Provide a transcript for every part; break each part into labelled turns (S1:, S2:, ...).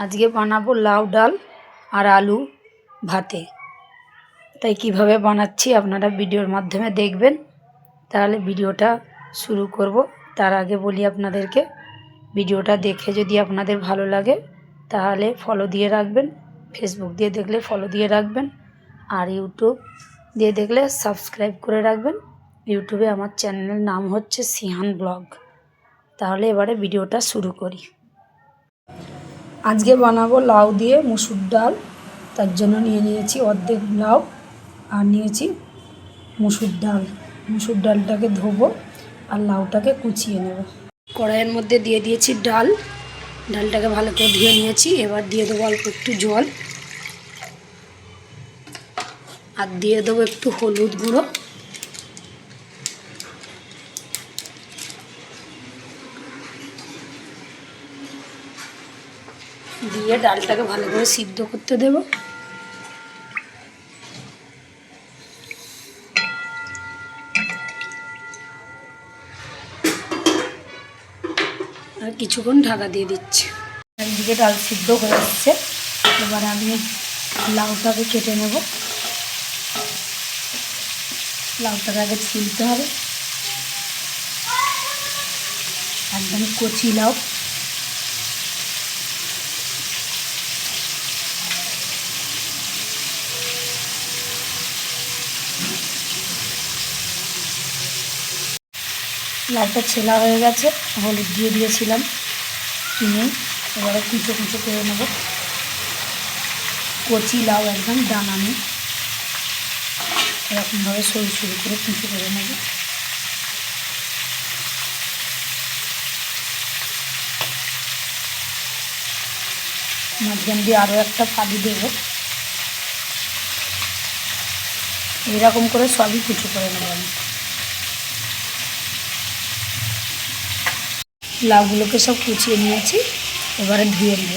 S1: আজকে বানাবো লাউ ডাল আর আলু ভাতে। তাই কিভাবে বানাচ্ছি আপনারা ভিডিওর মাধ্যমে দেখবেন। তাহলে ভিডিওটা শুরু করব। তার আগে বলি আপনাদেরকে, ভিডিওটা দেখে যদি আপনাদের ভালো লাগে তাহলে ফলো দিয়ে রাখবেন। ফেসবুক দিয়ে দেখলে ফলো দিয়ে রাখবেন, আর ইউটিউব দিয়ে দেখলে সাবস্ক্রাইব করে রাখবেন। ইউটিউবে আমার চ্যানেলের নাম হচ্ছে সিহান ব্লগ। তাহলে এবারে ভিডিওটা শুরু করি। আজকে বানাবো লাউ দিয়ে মুসুর ডাল। তার জন্য নিয়ে নিয়েছি অর্ধেক লাউ আর নিয়েছি মুসুর ডাল। মুসুর ডালটাকে ধোবো আর লাউটাকে কুচিয়ে নেব। কড়াইয়ের মধ্যে দিয়ে দিয়েছি ডাল। ডালটাকে ভালো করে ধুয়ে নিয়েছি। এবার দিয়ে দেবো অল্প একটু জল, আর দিয়ে দেবো একটু হলুদ গুঁড়ো, দিয়ে ডালটাকে ভালো করে সিদ্ধ করতে দেব। আর কিছুক্ষণ ঢাকা দিয়ে দিচ্ছি। একদিকে ডাল সিদ্ধ হয়ে যাচ্ছে, এবার আমি লাউটাকে কেটে নেব। লাউটাকে আগে ছিলতে হবে, একদম কচি লাউ। লাউটা ছেলা হয়ে গেছে, হলুদ দিয়ে দিয়েছিলাম কিনে। এবারে কুচো কুচো করে নেব। কচি লাউ একদম দানা নেই, এরকমভাবে সরু সরু করে কুচো করে নেব। মাঝখান দিয়ে আরও একটা ফালি দেব। এরকম করে সবই কুচো করে নেব আমি। লাউগুলোকে সব কুচিয়ে নিয়েছি, এবারে ধুয়ে নেব।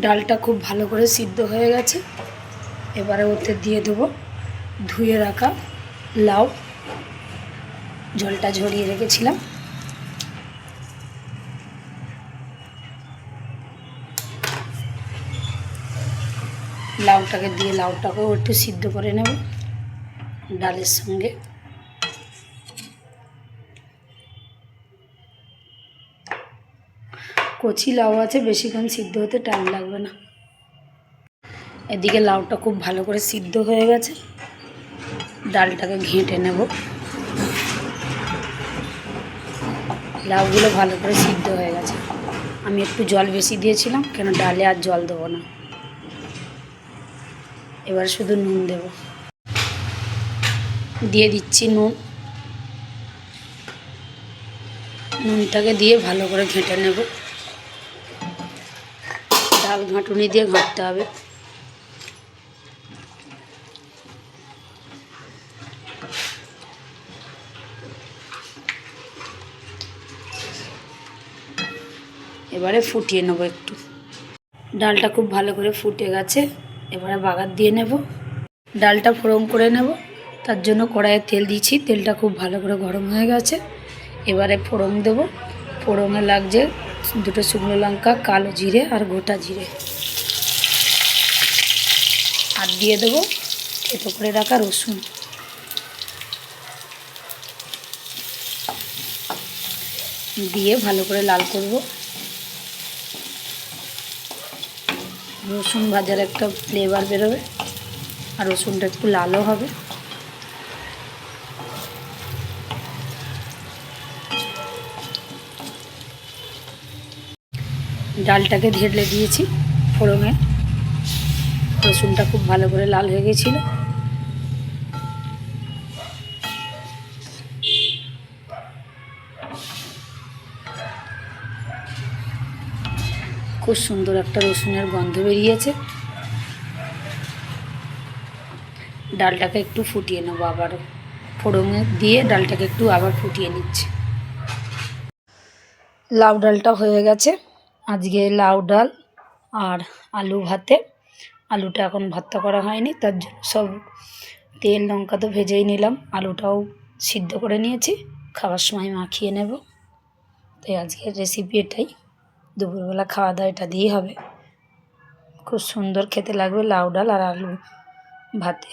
S1: ডালটা খুব ভালো করে সিদ্ধ হয়ে গেছে। এবারে ওতে দিয়ে দেবো ধুয়ে রাখা লাউ, জলটা ঝরিয়ে রেখেছিলাম। লাউটাকে দিয়ে লাউটাকেও একটু সিদ্ধ করে নেব ডালের সঙ্গে। কচি লাউ আছে, বেশিক্ষণ সিদ্ধ হতে টাইম লাগবে না। এদিকে লাউটা খুব ভালো করে সিদ্ধ হয়ে গেছে, ডালটাকে ঘেঁটে নেব। লাউগুলো ভালো করে সিদ্ধ হয়ে গেছে। আমি একটু জল বেশি দিয়েছিলাম, কেন ডালে আর জল দেবো না। এবার শুধু নুন দেব, দিয়ে দিচ্ছি নুন। নুনটাকে দিয়ে ভালো করে ঘেঁটে নেব। ডাল ঘাঁটুনি দিয়ে ঘাঁটতে হবে। এবারে ফুটিয়ে নেব একটু। ডালটা খুব ভালো করে ফুটে গেছে, এবারে বাগার দিয়ে নেব। ডালটা ফোড়ন করে নেব, তার জন্য কড়াইয়ে তেল দিয়েছি। তেলটা খুব ভালো করে গরম হয়ে গেছে। এবারে ফোড়ন দেব। ফোড়নে লাগছে দুটো শুকনো লঙ্কা, কালো জিরে আর গোটা জিরে, আর দিয়ে দেবো থেতো করে রাখা রসুন। দিয়ে ভালো করে লাল করব। রসুন ভাজার একটা ফ্লেভার বেরোবে, আর রসুনটা একটু লালও হবে। ডালটাকে ঢেলে দিয়েছি ফোড়নে। রসুনটা খুব ভালো করে লাল হয়ে গেছিল। খুব সুন্দর একটা রসুনের গন্ধ বেরিয়েছে। ডালটাকে একটু ফুটিয়ে নেবো আবারও। ফোড়নে দিয়ে ডালটাকে একটু আবার ফুটিয়ে নিচ্ছি। লাউ ডালটা হয়ে গেছে। আজকে লাউ ডাল আর আলু ভাতে। আলুটা এখন ভর্তা করা হয়নি, তার জন্য সব তেল লঙ্কা তো ভেজেই নিলাম। আলুটাও সিদ্ধ করে নিয়েছি, খাবার সময় মাখিয়ে নেব। তাই আজকের রেসিপি এটাই। দুপুরবেলা খাওয়া দাওয়া এটা দিয়েই হবে। খুব সুন্দর খেতে লাগবে লাউ ডাল আর আলু ভাতে।